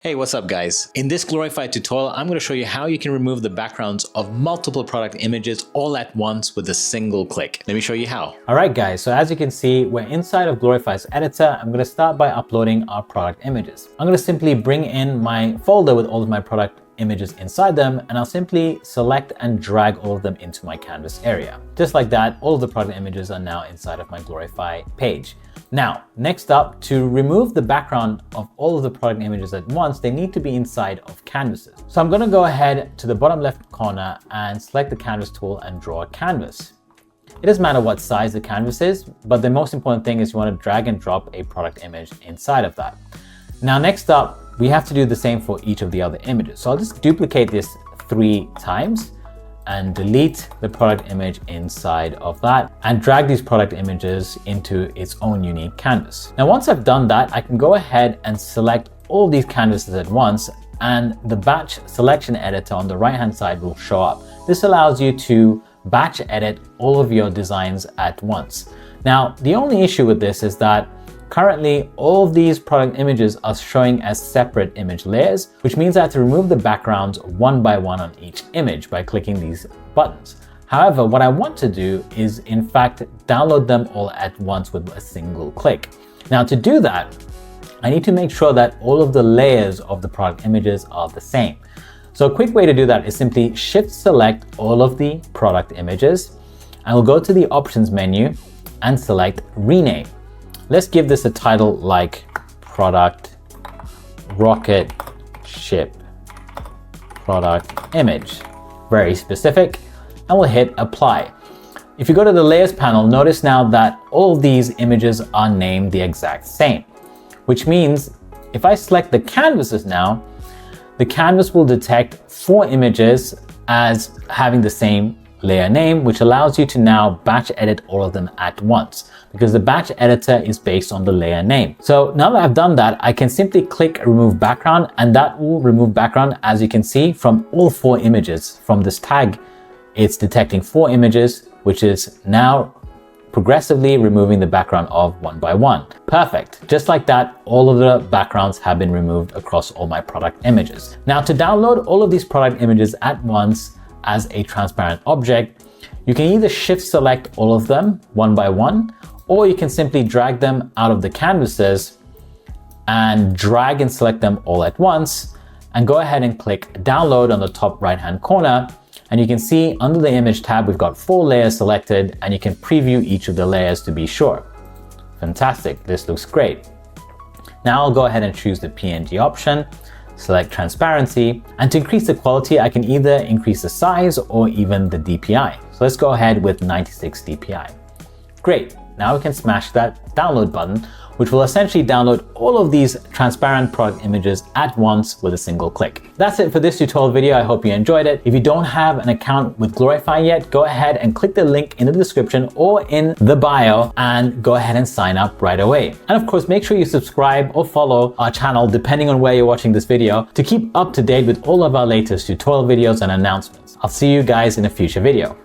Hey, what's up guys? In this glorified tutorial, I'm going to show you how you can remove the backgrounds of multiple product images all at once with a single click. Let me show you how. All right guys, so as you can see, we're inside of Glorify's editor. I'm going to start by uploading our product images. I'm going to simply bring in my folder with all of my product images inside them, and I'll simply select and drag all of them into my canvas area. Just like that, all of the product images are now inside of my Glorify page. Now, next up, to remove the background of all of the product images at once, they need to be inside of canvases. So I'm going to go ahead to the bottom left corner and select the canvas tool and draw a canvas. It doesn't matter what size the canvas is, but the most important thing is you want to drag and drop a product image inside of that. Now, next up, we have to do the same for each of the other images. So I'll just duplicate this 3 times and delete the product image inside of that and drag these product images into its own unique canvas. Now, once I've done that, I can go ahead and select all these canvases at once, and the batch selection editor on the right-hand side will show up. This allows you to batch edit all of your designs at once. Now, the only issue with this is that currently, all of these product images are showing as separate image layers, which means I have to remove the backgrounds one by one on each image by clicking these buttons. However, what I want to do is in fact download them all at once with a single click. Now, to do that, I need to make sure that all of the layers of the product images are the same. So a quick way to do that is simply shift select all of the product images, and we'll go to the options menu and select rename. Let's give this a title like product rocket ship product image. Very specific, and we'll hit apply. If you go to the layers panel, notice now that all of these images are named the exact same, which means if I select the canvases now, the canvas will detect 4 images as having the same layer name, which allows you to now batch edit all of them at once, because the batch editor is based on the layer name. So now that I've done that, I can simply click remove background, and that will remove background, as you can see, from all 4 images. From this tag, it's detecting 4 images, which is now progressively removing the background of one by one. Perfect. Just like that, all of the backgrounds have been removed across all my product images. Now, to download all of these product images at once as a transparent object, you can either shift select all of them one by one, or you can simply drag them out of the canvases and drag and select them all at once, and go ahead and click download on the top right hand corner. And you can see under the image tab, we've got 4 layers selected, and you can preview each of the layers to be sure. Fantastic, this looks great. Now I'll go ahead and choose the PNG option, select transparency, and to increase the quality, I can either increase the size or even the DPI. So let's go ahead with 96 DPI. Great, now we can smash that download button, which will essentially download all of these transparent product images at once with a single click. That's it for this tutorial video. I hope you enjoyed it. If you don't have an account with Glorify yet, go ahead and click the link in the description or in the bio and go ahead and sign up right away. And of course, make sure you subscribe or follow our channel depending on where you're watching this video to keep up to date with all of our latest tutorial videos and announcements. I'll see you guys in a future video.